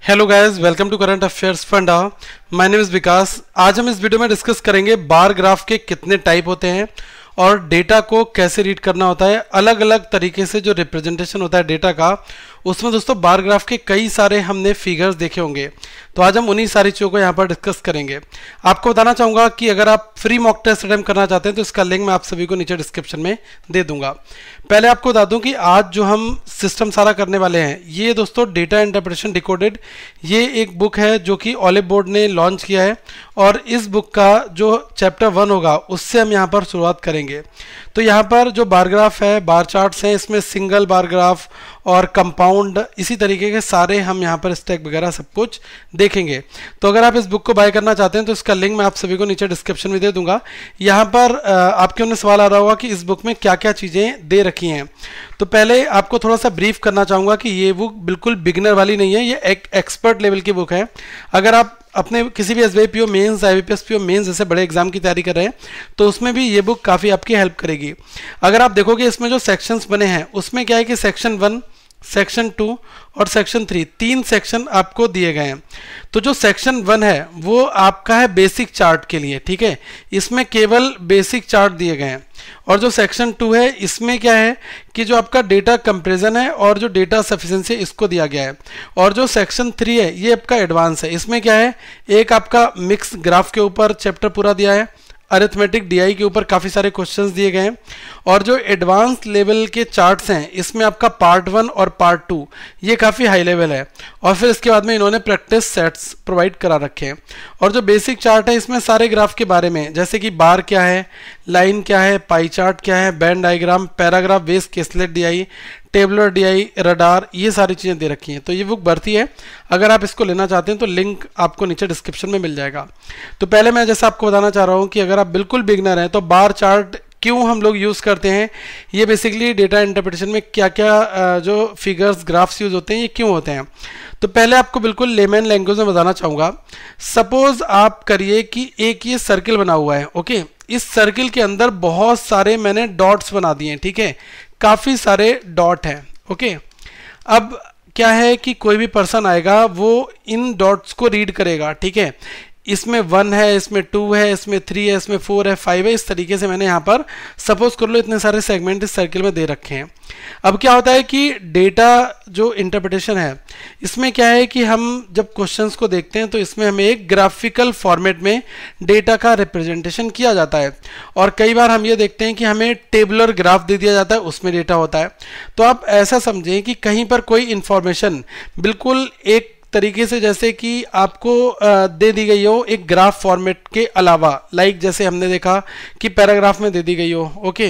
Hello guys, welcome to current affairs Funda. My name is Vikas. आज हम इस वीडियो में डिस्कस करेंगे बार ग्राफ के कितने टाइप होते हैं और डेटा को कैसे रीड करना होता है। अलग अलग तरीके से जो रिप्रेजेंटेशन होता है डेटा का, उसमें दोस्तों बार ग्राफ के कई सारे हमने फिगर्स देखे होंगे। तो आज हम उन्हीं सारी चीज़ों को यहाँ पर डिस्कस करेंगे। आपको बताना चाहूँगा कि अगर आप फ्री मॉक टेस्ट अटेम्प्ट करना चाहते हैं तो इसका लिंक मैं आप सभी को नीचे डिस्क्रिप्शन में दे दूंगा। पहले आपको बता दूं कि आज जो हम सिस्टम सारा करने वाले हैं, ये दोस्तों डेटा इंटरप्रिटेशन डिकोडेड, ये एक बुक है जो कि ऑलिव बोर्ड ने लॉन्च किया है और इस बुक का जो चैप्टर 1 होगा उससे हम यहाँ पर शुरुआत करेंगे। तो यहाँ पर जो बार ग्राफ है, बार चार्ट्स हैं, इसमें सिंगल बार ग्राफ और कंपाउंड, इसी तरीके के सारे हम यहाँ पर स्टैक वगैरह सब कुछ देखेंगे। तो अगर आप इस बुक को बाय करना चाहते हैं तो इसका लिंक मैं आप सभी को नीचे डिस्क्रिप्शन में दे दूंगा। यहाँ पर आपके उन्हें सवाल आ रहा होगा कि इस बुक में क्या क्या चीज़ें दे रखी हैं। तो पहले आपको थोड़ा सा ब्रीफ करना चाहूँगा कि ये बुक बिल्कुल बिगिनर वाली नहीं है, ये एक एक्सपर्ट लेवल की बुक है। अगर आप अपने किसी भी SBI mains, IBPS PO mains जैसे बड़े एग्जाम की तैयारी कर रहे हैं तो उसमें भी ये बुक काफ़ी आपकी हेल्प करेगी। अगर आप देखोगे इसमें जो सेक्शंस बने हैं उसमें क्या है कि सेक्शन 1, सेक्शन 2 और सेक्शन 3, 3 सेक्शन आपको दिए गए हैं। तो जो सेक्शन 1 है वो आपका है बेसिक चार्ट के लिए, ठीक है, इसमें केवल बेसिक चार्ट दिए गए हैं। और जो सेक्शन 2 है इसमें क्या है कि जो आपका डेटा कंपैरिजन है और जो डेटा सफिशिएंसी इसको दिया गया है। और जो सेक्शन 3 है ये आपका एडवांस है, इसमें क्या है, एक आपका मिक्स ग्राफ के ऊपर चैप्टर पूरा दिया है, अरिथमेटिक डीआई के ऊपर काफ़ी सारे क्वेश्चंस दिए गए हैं। और जो एडवांस लेवल के चार्ट्स हैं इसमें आपका पार्ट 1 और पार्ट 2 ये काफ़ी हाई लेवल है। और फिर इसके बाद में इन्होंने प्रैक्टिस सेट्स प्रोवाइड करा रखे हैं। और जो बेसिक चार्ट है इसमें सारे ग्राफ के बारे में, जैसे कि बार क्या है, लाइन क्या है, पाई चार्ट क्या है, band diagram, paragraph base caselet DI, tabular DI, radar, ये सारी चीज़ें दे रखी हैं। तो ये बुक बढ़ती है, अगर आप इसको लेना चाहते हैं तो लिंक आपको नीचे डिस्क्रिप्शन में मिल जाएगा। तो पहले मैं जैसा आपको बताना चाह रहा हूँ कि अगर आप बिल्कुल बिगनर हैं तो बार चार्ट क्यों हम लोग यूज़ करते हैं, ये बेसिकली डेटा इंटरप्रिटेशन में क्या क्या जो फिगर्स ग्राफ्स यूज़ होते हैं ये क्यों होते हैं। तो पहले आपको बिल्कुल लेमन लैंग्वेज में बताना चाहूँगा। सपोज आप करिए कि एक ये सर्किल बना हुआ है, ओके, इस सर्किल के अंदर बहुत सारे मैंने डॉट्स बना दिए हैं, ठीक है, काफ़ी सारे डॉट हैं, ओके। अब क्या है कि कोई भी पर्सन आएगा वो इन डॉट्स को रीड करेगा, ठीक है, इसमें 1 है, इसमें 2 है, इसमें 3 है, इसमें 4 है, 5 है, इस तरीके से मैंने यहाँ पर सपोज कर लो इतने सारे सेगमेंट इस सर्किल में दे रखे हैं। अब क्या होता है कि डेटा जो इंटरप्रिटेशन है इसमें क्या है कि हम जब क्वेश्चंस को देखते हैं तो इसमें हमें एक ग्राफिकल फॉर्मेट में डेटा का रिप्रेजेंटेशन किया जाता है। और कई बार हम ये देखते हैं कि हमें टेबुलर ग्राफ दे दिया जाता है, उसमें डेटा होता है। तो आप ऐसा समझें कि कहीं पर कोई इंफॉर्मेशन बिल्कुल एक तरीके से जैसे कि आपको दे दी गई हो एक ग्राफ फॉर्मेट के अलावा, लाइक जैसे हमने देखा कि पैराग्राफ में दे दी गई हो, ओके,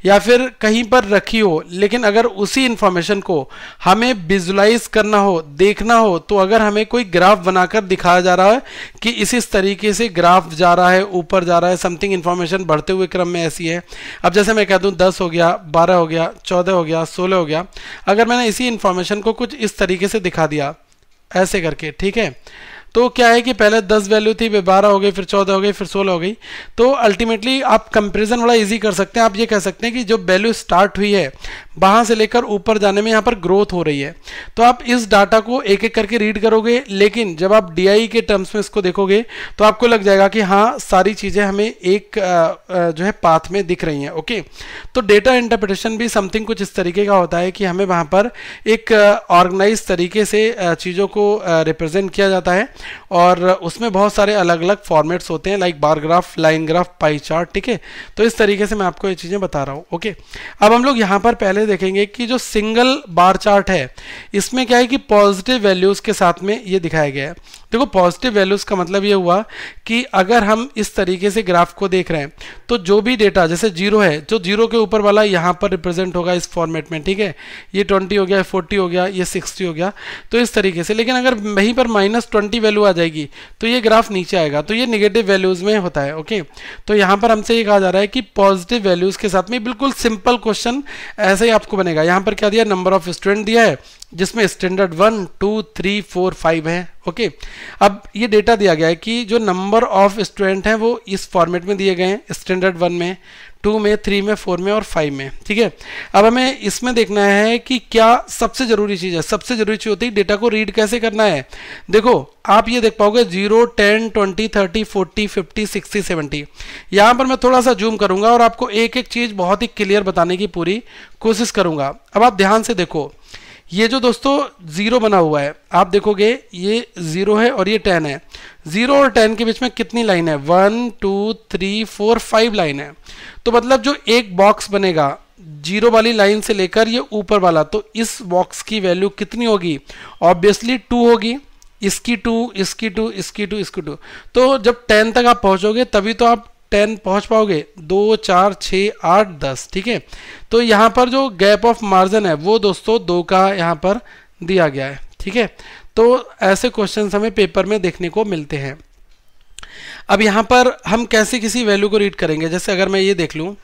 या फिर कहीं पर रखी हो, लेकिन अगर उसी इंफॉर्मेशन को हमें विजुलाइज करना हो, देखना हो, तो अगर हमें कोई ग्राफ बनाकर दिखाया जा रहा है कि इस तरीके से ग्राफ जा रहा है, ऊपर जा रहा है, समथिंग इंफॉर्मेशन बढ़ते हुए क्रम में ऐसी है। अब जैसे मैं कह दूं 10 हो गया, 12 हो गया, 14 हो गया, 16 हो गया, अगर मैंने इसी इंफॉर्मेशन को कुछ इस तरीके से दिखा दिया ऐसे करके, ठीक है, तो क्या है कि पहले 10 वैल्यू थी, फिर 12 हो गई, फिर 14 हो गई, फिर 16 हो गई। तो अल्टीमेटली आप कंपैरिजन बड़ा इजी कर सकते हैं। आप ये कह सकते हैं कि जो वैल्यू स्टार्ट हुई है वहाँ से लेकर ऊपर जाने में यहाँ पर ग्रोथ हो रही है। तो आप इस डाटा को एक एक करके रीड करोगे, लेकिन जब आप डीआई के टर्म्स में इसको देखोगे तो आपको लग जाएगा कि हाँ सारी चीज़ें हमें एक जो है पाथ में दिख रही हैं, ओके। तो डेटा इंटरप्रिटेशन भी समथिंग कुछ इस तरीके का होता है कि हमें वहाँ पर एक ऑर्गेनाइज तरीके से चीज़ों को रिप्रेजेंट किया जाता है और उसमें बहुत सारे अलग अलग फॉर्मेट्स होते हैं, like bar graph, line graph, pie chart, ठीक है। तो इस तरीके से मैं आपको ये चीज़ें बता रहा हूँ, ओके। अब हम लोग यहाँ पर पहले देखेंगे कि जो सिंगल बार चार्ट है इसमें क्या है कि पॉजिटिव वैल्यूज़ के साथ में ये दिखाया गया है। देखो पॉजिटिव वैल्यूज़ का मतलब ये हुआ कि अगर हम इस तरीके से ग्राफ को देख रहे हैं तो जो भी डेटा जैसे 0 है, जो 0 के ऊपर वाला यहाँ पर रिप्रेजेंट होगा इस फॉर्मेट में, ठीक है, ये 20 हो गया, 40 हो गया, ये 60 हो गया, तो इस तरीके से। लेकिन अगर वहीं पर -20 वैल्यू आ जाएगी तो ये ग्राफ नीचे आएगा, तो ये निगेटिव वैल्यूज़ में होता है, ओके। तो यहाँ पर हमसे ये कहा जा रहा है कि पॉजिटिव वैल्यूज़ के साथ में बिल्कुल सिंपल क्वेश्चन ऐसे ही आपको बनेगा। यहाँ पर क्या दिया, नंबर ऑफ स्टूडेंट दिया है, जिसमें स्टैंडर्ड 1, 2, 3, 4, 5 है। ओके, अब ये डेटा दिया गया है कि जो नंबर ऑफ स्टूडेंट हैं वो इस फॉर्मेट में दिए गए हैं, स्टैंडर्ड 1 में, 2 में, 3 में, 4 में और 5 में। ठीक है, अब हमें इसमें देखना है कि क्या सबसे जरूरी चीज़ है। सबसे जरूरी चीज़ होती है डेटा को रीड कैसे करना है। देखो आप ये देख पाओगे 0, 10, 20, 30, 40, 50, 60, 70। यहाँ पर मैं थोड़ा सा जूम करूंगा और आपको एक एक चीज़ बहुत ही क्लियर बताने की पूरी कोशिश करूंगा। अब आप ध्यान से देखो, ये जो दोस्तों 0 बना हुआ है, आप देखोगे ये 0 है और ये 10 है। 0 और 10 के बीच में कितनी लाइन है? 1, 2, 3, 4, 5 लाइन है। तो मतलब जो एक बॉक्स बनेगा 0 वाली लाइन से लेकर ये ऊपर वाला, तो इस बॉक्स की वैल्यू कितनी होगी? ऑब्वियसली 2 होगी, इसकी 2, इसकी 2, इसकी 2, इसकी 2। तो जब 10 तक आप पहुंचोगे तभी तो आप 10 पहुंच पाओगे। 2, 4, 6, 8, 10। ठीक है, तो यहाँ पर जो गैप ऑफ मार्जिन है वो दोस्तों 2 का यहाँ पर दिया गया है। ठीक है, तो ऐसे क्वेश्चंस हमें पेपर में देखने को मिलते हैं। अब यहाँ पर हम कैसे किसी वैल्यू को रीड करेंगे? जैसे अगर मैं ये देख लूँ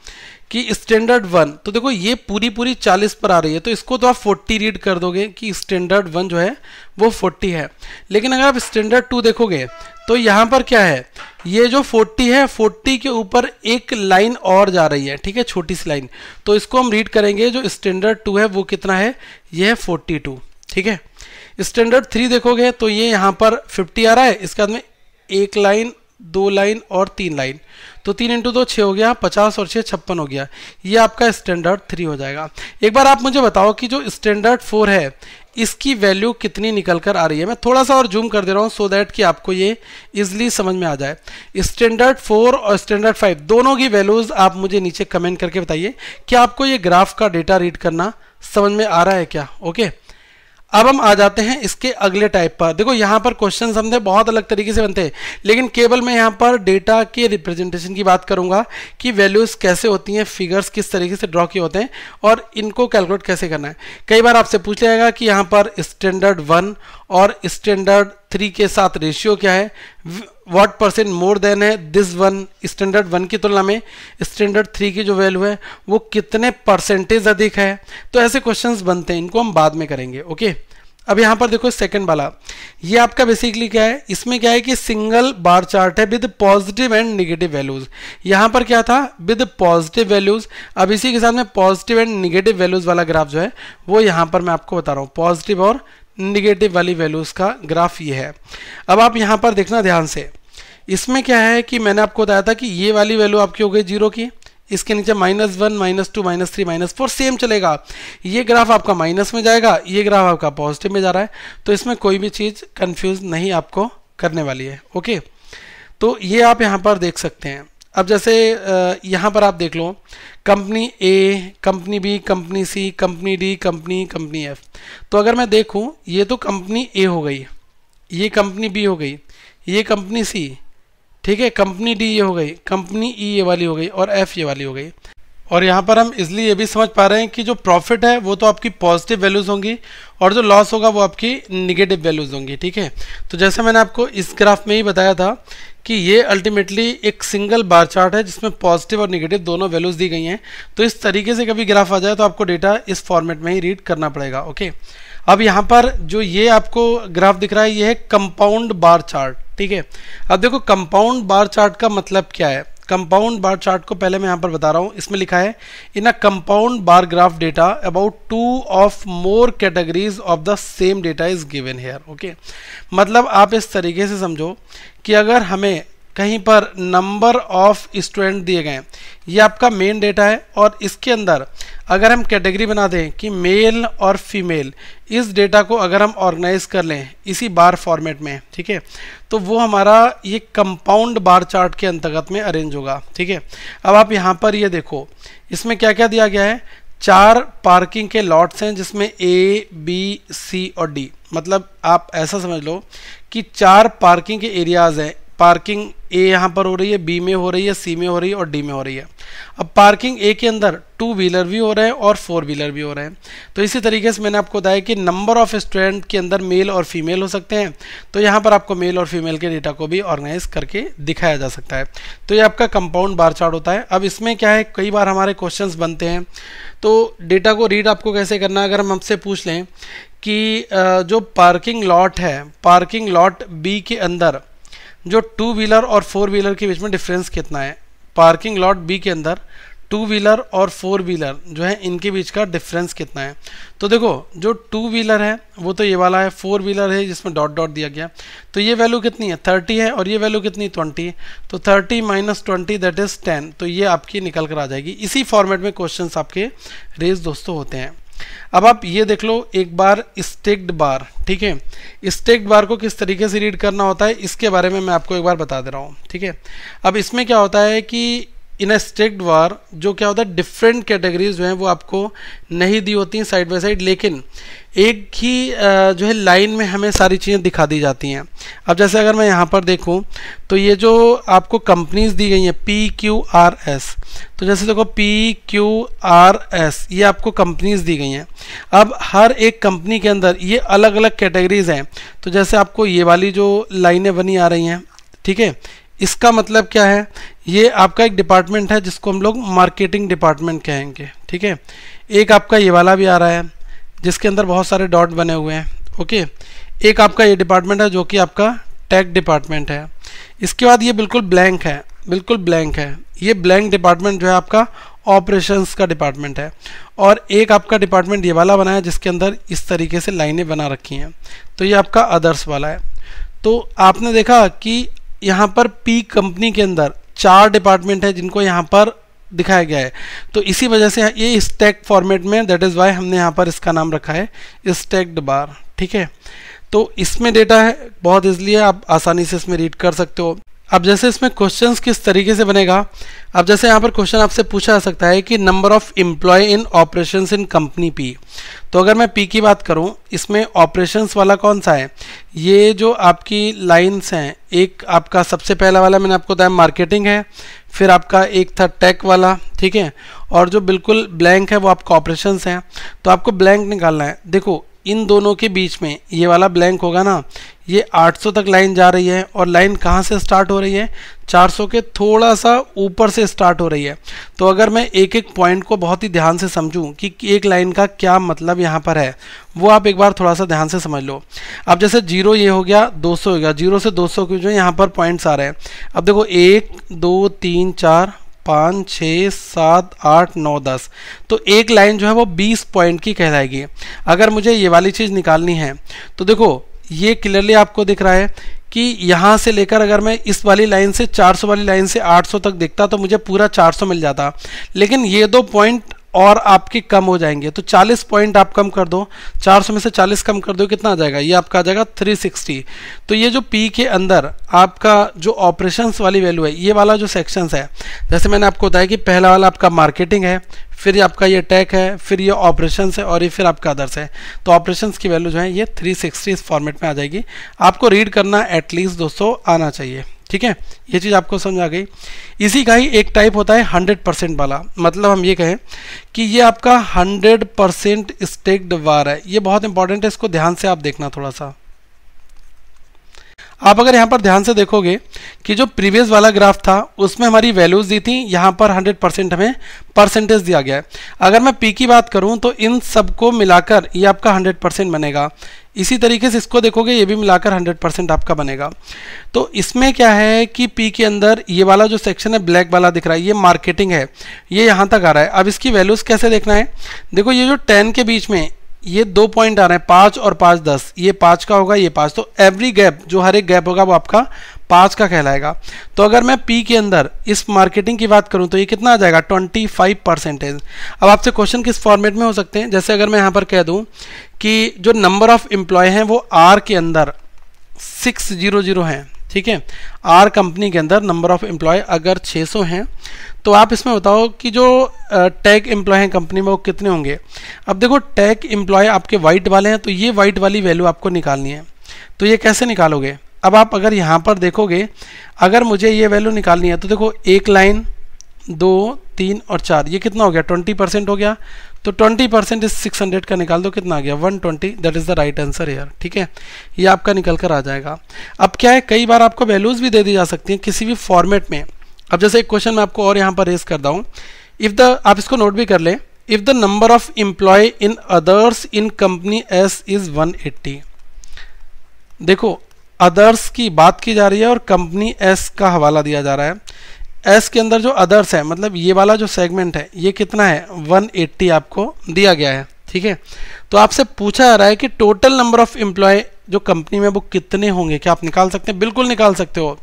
कि स्टैंडर्ड 1, तो देखो ये पूरी 40 पर आ रही है, तो इसको तो आप 40 रीड कर दोगे कि स्टैंडर्ड 1 जो है वो 40 है। लेकिन अगर आप स्टैंडर्ड 2 देखोगे तो यहाँ पर क्या है, ये जो 40 है, 40 के ऊपर एक लाइन और जा रही है। ठीक है, छोटी सी लाइन, तो इसको हम रीड करेंगे जो स्टैंडर्ड 2 है वो कितना है? ये है 42। ठीक है, स्टैंडर्ड 3 देखोगे तो ये यहाँ पर 50 आ रहा है, इसके बाद में एक लाइन, 2 लाइन और 3 लाइन, तो 3 × 2 6 हो गया, 50 और 6 56 हो गया। ये आपका स्टैंडर्ड 3 हो जाएगा। एक बार आप मुझे बताओ कि जो स्टैंडर्ड 4 है इसकी वैल्यू कितनी निकल कर आ रही है। मैं थोड़ा सा और जूम कर दे रहा हूँ सो दैट कि आपको ये इजिली समझ में आ जाए। स्टैंडर्ड 4 और स्टैंडर्ड 5 दोनों की वैल्यूज आप मुझे नीचे कमेंट करके बताइए कि आपको ये ग्राफ का डेटा रीड करना समझ में आ रहा है क्या। ओके, अब हम आ जाते हैं इसके अगले टाइप पर। देखो यहाँ पर क्वेश्चन हमने बहुत अलग तरीके से बनते हैं, लेकिन केवल मैं यहाँ पर डेटा के रिप्रेजेंटेशन की बात करूँगा कि वैल्यूज़ कैसे होती हैं, फिगर्स किस तरीके से ड्रॉ किए होते हैं और इनको कैलकुलेट कैसे करना है। कई बार आपसे पूछ जाएगा कि यहाँ पर स्टैंडर्ड 1 और स्टैंडर्ड 3 के साथ रेशियो क्या है, व्हाट परसेंट मोर देन है दिस वन, स्टैंडर्ड 1 की तुलना में स्टैंडर्ड 3 की जो वैल्यू है वो कितने परसेंटेज अधिक है। तो ऐसे क्वेश्चंस बनते हैं, इनको हम बाद में करेंगे। ओके, अब यहाँ पर देखो सेकंड वाला, ये आपका बेसिकली क्या है, इसमें क्या है कि सिंगल बार चार्ट है with positive and negative values. यहाँ पर क्या था, विद पॉजिटिव वैल्यूज। अब इसी के साथ में पॉजिटिव एंड निगेटिव वैल्यूज वाला ग्राफ जो है वो यहाँ पर मैं आपको बता रहा हूँ, पॉजिटिव और निगेटिव वाली वैल्यूज का ग्राफ ये है। अब आप यहाँ पर देखना ध्यान से, इसमें क्या है कि मैंने आपको बताया था कि ये वाली वैल्यू आपकी हो गई 0 की, इसके नीचे -1, -2, -3, -4 सेम चलेगा। ये ग्राफ आपका माइनस में जाएगा, ये ग्राफ आपका पॉजिटिव में जा रहा है, तो इसमें कोई भी चीज़ कंफ्यूज नहीं आपको करने वाली है। ओके, तो ये आप यहाँ पर देख सकते हैं। अब जैसे यहाँ पर आप देख लो, कंपनी ए, कंपनी बी, कंपनी सी, कंपनी डी, कंपनी एफ। तो अगर मैं देखूँ, ये तो कंपनी ए हो गई, ये कंपनी बी हो गई, ये कंपनी सी, ठीक है, कंपनी डी ये हो गई, कंपनी ई ये वाली हो गई और एफ ये वाली हो गई। और यहाँ पर हम इसलिए ये भी समझ पा रहे हैं कि जो प्रॉफिट है वो तो आपकी पॉजिटिव वैल्यूज होंगी और जो लॉस होगा वो आपकी निगेटिव वैल्यूज होंगी। ठीक है, तो जैसे मैंने आपको इस ग्राफ में ही बताया था कि ये अल्टीमेटली एक सिंगल बार चार्ट है जिसमें पॉजिटिव और निगेटिव दोनों वैल्यूज दी गई हैं। तो इस तरीके से कभी ग्राफ आ जाए तो आपको डेटा इस फॉर्मेट में ही रीड करना पड़ेगा। ओके, अब यहाँ पर जो ये आपको ग्राफ दिख रहा है ये है कंपाउंड बार चार्ट। ठीक है, अब देखो कंपाउंड बार चार्ट का मतलब क्या है। कंपाउंड बार चार्ट को पहले मैं यहाँ पर बता रहा हूँ, इसमें लिखा है in a compound bar graph data about 2 of more categories of the same data is given here. Okay, मतलब आप इस तरीके से समझो कि अगर हमें कहीं पर नंबर ऑफ स्टूडेंट दिए गए, ये आपका मेन डेटा है और इसके अंदर अगर हम कैटेगरी बना दें कि मेल और फीमेल, इस डेटा को अगर हम ऑर्गेनाइज कर लें इसी बार फॉर्मेट में, ठीक है, तो वो हमारा ये कंपाउंड बार चार्ट के अंतर्गत में अरेंज होगा। ठीक है, अब आप यहाँ पर ये देखो, इसमें क्या क्या दिया गया है, 4 पार्किंग के लॉट्स हैं जिसमें ए, बी, सी और डी। मतलब आप ऐसा समझ लो कि 4 पार्किंग के एरियाज हैं। पार्किंग ए यहाँ पर हो रही है, बी में हो रही है, सी में हो रही है और डी में हो रही है। अब पार्किंग ए के अंदर 2 व्हीलर भी हो रहे हैं और 4 व्हीलर भी हो रहे हैं। तो इसी तरीके से मैंने आपको बताया कि नंबर ऑफ स्टूडेंट के अंदर मेल और फीमेल हो सकते हैं, तो यहाँ पर आपको मेल और फीमेल के डेटा को भी ऑर्गेनाइज करके दिखाया जा सकता है। तो ये आपका कंपाउंड बार चार्ट होता है। अब इसमें क्या है, कई बार हमारे क्वेश्चंस बनते हैं, तो डेटा को रीड आपको कैसे करना है। अगर हम हमसे पूछ लें कि जो पार्किंग लॉट है, पार्किंग लॉट बी के अंदर जो टू व्हीलर और फोर व्हीलर के बीच में डिफरेंस कितना है। पार्किंग लॉट बी के अंदर टू व्हीलर और फोर व्हीलर जो है इनके बीच का डिफरेंस कितना है। तो देखो जो टू व्हीलर है वो तो ये वाला है, फोर व्हीलर है जिसमें डॉट डॉट दिया गया, तो ये वैल्यू कितनी है 30 है और ये वैल्यू कितनी 20, तो 30 माइनस 20 दैट इज 10, तो ये आपकी निकल कर आ जाएगी। इसी फॉर्मेट में क्वेश्चंस आपके रेज दोस्तों होते हैं। अब आप ये देख लो एक बार स्टेक्ड बार, ठीक है, स्टेक्ड बार को किस तरीके से रीड करना होता है इसके बारे में मैं आपको एक बार बता दे रहा हूँ, ठीक है। अब इसमें क्या होता है कि इन स्टेक्ड बार जो क्या होता है डिफरेंट कैटेगरीज जो हैं वो आपको नहीं दी होती हैं साइड बाय साइड, लेकिन एक ही जो है लाइन में हमें सारी चीज़ें दिखा दी जाती हैं। अब जैसे अगर मैं यहाँ पर देखूँ तो ये जो आपको कंपनीज दी गई हैं PQRS, तो जैसे देखो PQRS ये आपको कंपनीज दी गई हैं। अब हर एक कंपनी के अंदर ये अलग अलग कैटेगरीज हैं, तो जैसे आपको ये वाली जो लाइनें बनी आ रही हैं, ठीक है, इसका मतलब क्या है, ये आपका एक डिपार्टमेंट है जिसको हम लोग मार्केटिंग डिपार्टमेंट कहेंगे, ठीक है। एक आपका ये वाला भी आ रहा है जिसके अंदर बहुत सारे डॉट बने हुए हैं, ओके। एक आपका ये डिपार्टमेंट है जो कि आपका टेक डिपार्टमेंट है। इसके बाद ये बिल्कुल ब्लैंक है, बिल्कुल ब्लैंक है, ये ब्लैंक डिपार्टमेंट जो है आपका ऑपरेशंस का डिपार्टमेंट है। और एक आपका डिपार्टमेंट ये वाला बना है जिसके अंदर इस तरीके से लाइनें बना रखी हैं, तो ये आपका अदर्स वाला है। तो आपने देखा कि यहाँ पर पी कंपनी के अंदर 4 डिपार्टमेंट है जिनको यहाँ पर दिखाया गया है, तो इसी वजह से ये स्टैक फॉर्मेट में, दैट इज़ वाई हमने यहाँ पर इसका नाम रखा है स्टैक्ड बार, ठीक है। तो इसमें डेटा है बहुत इजली है, आप आसानी से इसमें रीड कर सकते हो। अब जैसे इसमें क्वेश्चंस किस तरीके से बनेगा, अब जैसे यहाँ पर क्वेश्चन आपसे पूछा जा सकता है कि number of employ in operations in company P, तो अगर मैं पी की बात करूँ इसमें ऑपरेशंस वाला कौन सा है, ये जो आपकी लाइंस हैं, एक आपका सबसे पहला वाला मैंने आपको बताया मार्केटिंग है, फिर आपका एक था टेक वाला, ठीक है, और जो बिल्कुल ब्लैंक है वो आपका ऑपरेशंस है। तो आपको ब्लैंक निकालना है। देखो इन दोनों के बीच में ये वाला ब्लैंक होगा ना, ये 800 तक लाइन जा रही है और लाइन कहाँ से स्टार्ट हो रही है, 400 के थोड़ा सा ऊपर से स्टार्ट हो रही है। तो अगर मैं एक एक पॉइंट को बहुत ही ध्यान से समझूं कि एक लाइन का क्या मतलब यहाँ पर है, वो आप एक बार थोड़ा सा ध्यान से समझ लो। अब जैसे 0 ये हो गया, 200 हो गया, 0 से 200 के जो यहाँ पर पॉइंट्स आ रहे हैं। अब देखो 1 2 3 4 5 6 7 8 9 10, तो एक लाइन जो है वो 20 पॉइंट की कहलाएगी। अगर मुझे ये वाली चीज़ निकालनी है तो देखो ये क्लियरली आपको दिख रहा है कि यहाँ से लेकर अगर मैं इस वाली लाइन से 400 वाली लाइन से 800 तक देखता तो मुझे पूरा 400 मिल जाता, लेकिन ये 2 पॉइंट और आपके कम हो जाएंगे, तो 40 पॉइंट आप कम कर दो, 400 में से 40 कम कर दो, कितना आ जाएगा, ये आपका आ जाएगा 360। तो ये जो पी के अंदर आपका जो ऑपरेशंस वाली वैल्यू है, ये वाला जो सेक्शंस है, जैसे मैंने आपको बताया कि पहला वाला आपका मार्केटिंग है, फिर ये आपका ये टेक है, फिर ये ऑपरेशंस है और ये फिर आपका अदर्स है। तो ऑपरेशंस की वैल्यू जो है ये 360 इस फॉर्मेट में आ जाएगी। आपको रीड करना एटलीस्ट दोस्तों आना चाहिए, ठीक है, ये चीज़ आपको समझ आ गई। इसी का ही एक टाइप होता है 100% वाला, मतलब हम ये कहें कि ये आपका 100% स्टेक्ड बार है। ये बहुत इंपॉर्टेंट है, इसको ध्यान से आप देखना थोड़ा सा। आप अगर यहाँ पर ध्यान से देखोगे कि जो प्रीवियस वाला ग्राफ था उसमें हमारी वैल्यूज दी थी, यहाँ पर 100% हमें परसेंटेज दिया गया है। अगर मैं पी की बात करूँ तो इन सबको मिलाकर ये आपका 100% बनेगा। इसी तरीके से इसको देखोगे ये भी मिलाकर 100% आपका बनेगा। तो इसमें क्या है कि पी के अंदर ये वाला जो सेक्शन है ब्लैक वाला दिख रहा है, ये मार्केटिंग है, ये यहाँ तक आ रहा है। अब इसकी वैल्यूज़ कैसे देखना है, देखो ये जो 10 के बीच में ये 2 पॉइंट आ रहे हैं, 5 और 5 10, ये 5 का होगा, ये 5, तो एवरी गैप जो हर एक गैप होगा वो आपका 5 का कहलाएगा। तो अगर मैं पी के अंदर इस मार्केटिंग की बात करूं तो ये कितना आ जाएगा 25%। अब आपसे क्वेश्चन किस फॉर्मेट में हो सकते हैं, जैसे अगर मैं यहाँ पर कह दूं कि जो नंबर ऑफ एम्प्लॉय हैं वो आर के अंदर 600 हैं, ठीक है, आर कंपनी के अंदर नंबर ऑफ एम्प्लॉय अगर 600 हैं तो आप इसमें बताओ कि जो टैग एम्प्लॉय हैं कंपनी में वो कितने होंगे। अब देखो टैग एम्प्लॉय आपके वाइट वाले हैं, तो ये वाइट वाली वैल्यू आपको निकालनी है। तो ये कैसे निकालोगे, अब आप अगर यहाँ पर देखोगे, अगर मुझे ये वैल्यू निकालनी है तो देखो एक लाइन 2 3 और 4, ये कितना हो गया 20% हो गया। तो 20% इस 600 का निकाल दो, कितना आ गया 120, that is the right answer here, ठीक है, ये आपका निकल कर आ जाएगा। अब क्या है, कई बार आपको वैल्यूज़ भी दे दी जा सकती हैं किसी भी फॉर्मेट में। अब जैसे एक क्वेश्चन मैं आपको और यहाँ पर रेज करता हूँ, इफ़ द, आप इसको नोट भी कर लें, if the number of employ in others in company S is 180। देखो अदर्स की बात की जा रही है और कंपनी एस का हवाला दिया जा रहा है। एस के अंदर जो अदर्स है मतलब ये वाला जो सेगमेंट है ये कितना है 180 आपको दिया गया है, ठीक है। तो आपसे पूछा जा रहा है कि टोटल नंबर ऑफ एम्प्लॉय जो कंपनी में वो कितने होंगे, क्या आप निकाल सकते हैं? बिल्कुल निकाल सकते हो।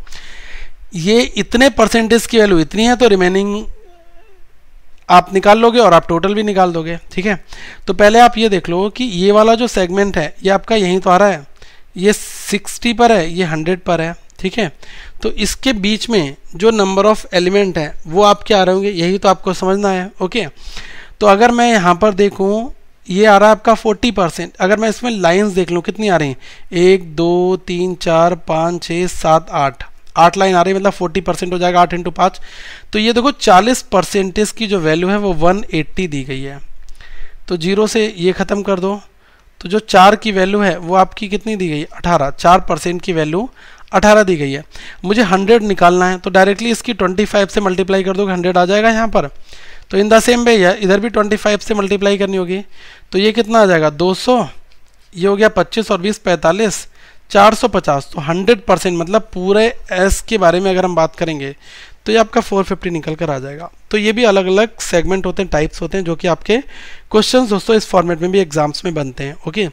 ये इतने परसेंटेज की वैल्यू इतनी है तो रिमेनिंग आप निकाल लोगे और आप टोटल भी निकाल दोगे, ठीक है। तो पहले आप ये देख लो कि ये वाला जो सेगमेंट है ये आपका यहीं तो आ रहा है, ये 60 पर है, ये 100 पर है, ठीक है। तो इसके बीच में जो नंबर ऑफ एलिमेंट है वो आपके आ रहे होंगे, यही तो आपको समझना है, ओके। तो अगर मैं यहाँ पर देखूँ ये आ रहा है आपका 40%। अगर मैं इसमें लाइंस देख लूँ कितनी आ रही हैं, 1 2 3 4 5 6 7 8 लाइन आ रही है, मतलब 40% हो जाएगा 8 × 5। तो ये देखो 40% की जो वैल्यू है वो 180 दी गई है। तो 0 से ये ख़त्म कर दो, तो जो 4 की वैल्यू है वो आपकी कितनी दी गई है 18। 4% की वैल्यू 18 दी गई है। मुझे 100 निकालना है तो डायरेक्टली इसकी 25 से मल्टीप्लाई कर दो, 100 आ जाएगा यहाँ पर। तो इन द सेम वे इधर भी 25 से मल्टीप्लाई करनी होगी, तो ये कितना आ जाएगा 200, ये हो गया 25 और 20 45, 450। तो 100% मतलब पूरे एस के बारे में अगर हम बात करेंगे तो ये आपका 450 निकल कर आ जाएगा। तो ये भी अलग अलग सेगमेंट होते हैं, टाइप्स होते हैं, जो कि आपके क्वेश्चंस दोस्तों इस फॉर्मेट में भी एग्जाम्स में बनते हैं, ओके।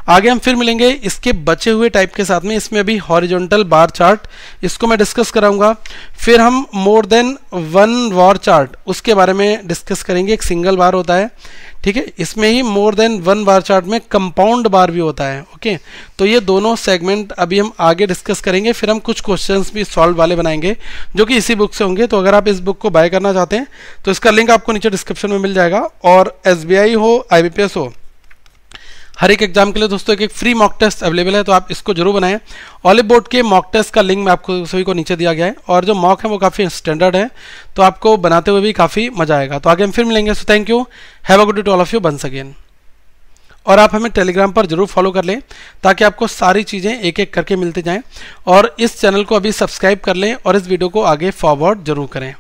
आगे हम फिर मिलेंगे इसके बचे हुए टाइप के साथ में। इसमें अभी हॉरिजॉन्टल बार चार्ट, इसको मैं डिस्कस कराऊंगा। फिर हम मोर देन वन बार चार्ट, उसके बारे में डिस्कस करेंगे। एक सिंगल बार होता है, ठीक है। इसमें ही more than one bar chart में कंपाउंड बार भी होता है, ओके। तो ये दोनों सेगमेंट अभी हम आगे डिस्कस करेंगे। फिर हम कुछ क्वेश्चंस भी सॉल्व वाले बनाएंगे जो कि इसी बुक से होंगे। तो अगर आप इस बुक को बाय करना चाहते हैं तो इसका लिंक आपको नीचे डिस्क्रिप्शन में मिल जाएगा। और SBI हो IBPS हो, हर एक एग्जाम के लिए दोस्तों एक फ्री मॉक टेस्ट अवेलेबल है, तो आप इसको जरूर बनाएं। ऑलिव बोर्ड के मॉक टेस्ट का लिंक मैं आपको सभी को नीचे दिया गया है, और जो मॉक है वो काफ़ी स्टैंडर्ड है, तो आपको बनाते हुए भी काफ़ी मजा आएगा। तो आगे हम फिर मिलेंगे। So thank you, have a good day to all of you once again. और आप हमें टेलीग्राम पर जरूर फॉलो कर लें ताकि आपको सारी चीज़ें एक एक करके मिलते जाएं, और इस चैनल को अभी सब्सक्राइब कर लें और इस वीडियो को आगे फॉरवर्ड जरूर करें।